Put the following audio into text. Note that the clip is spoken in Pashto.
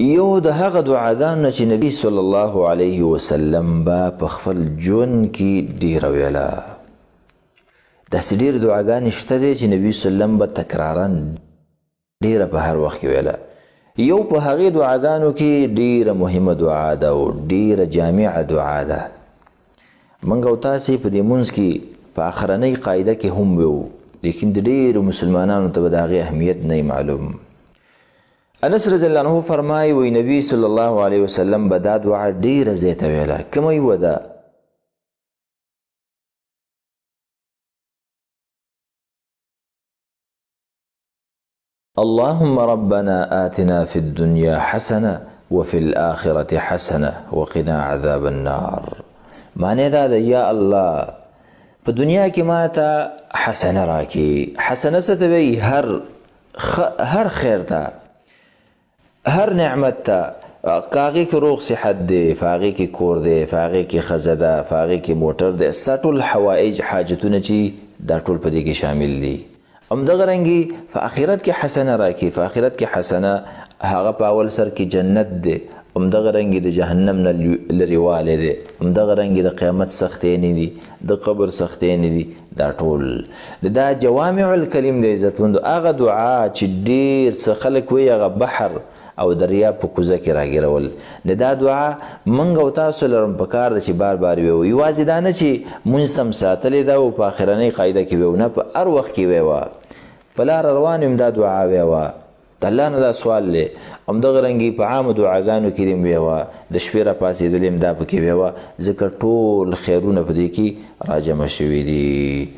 یو د هغه دعاګانو نه چې نبي صلی الله علیه وسلم به په خپل ژوند کې ډېره ویله. داسې ډېرې دعاګانې شته دی چې نبي صلی الله علیه وسلم به تکرارا ډېره په هر وخت کې ویله. یو په هغې دعاګانو کې ډېره مهمه دعا ده او ډېره جامعه دعا ده. موږ او تاسې په دې مونځ کې په اخرنۍ قاعده کې هم ویو، لیکن د ډېرو مسلمانانو ته به د هغې اهمیت نه معلوم. انس رضی الله عنه فرمایي وی نبی صلی الله علیه وسلم به دا دعا ډېره ځای ته ویله. کومه یوه ده؟ اللهم ربنا آتنا في الدنيا حسنة وفي الآخرة حسنة وقنا عذاب النار. معنی دا ده یا الله په دنیا کې ما ته حسنه راکړي. حسنه څه ته وایي؟ هر خیر ته، هر نعمت ته. که هغې کې روغ صحت دی، په هغې کې کور دی، په هغې کې ښځه ده، په هغې کې موټر دی، ستا ټول حوایج حاجتونه چې دا ټول په دې کې شامل دي. همدغه رنګې په آخرت کې حسنه راکړي. په آخرت کې حسنه هغه په اول سر کې جنت دی، همدغه رنګې د جهنم نه لرېوالی دی، همدغه رنګې د قیامت سختیانې دي، د قبر سختیانې دي. دا ټول دا جوامع الکلم د عزتمندو هغه دعا چې ډېر څه خلک وایي هغه بحر او دریاب په کوزه کې راګیرول. دا دعا موږ او تاسو لرم پکار ده چې بار بار ویو. یوازې دا نه چې مونځ سم ساتلې ده او په آخرنۍ قاعده کې ویو، نه، په هر وخت کې ویوه. په لاره روان یم دا دعا ویوه. د الله نه دا سوال دی. همدغه رنګې په عامو دعاګانو کې دې ویوه. د شپې راپاڅېدل یم دا پکې ویوه، ځکه ټول خیرونه په دې کې راجمع شوي دي.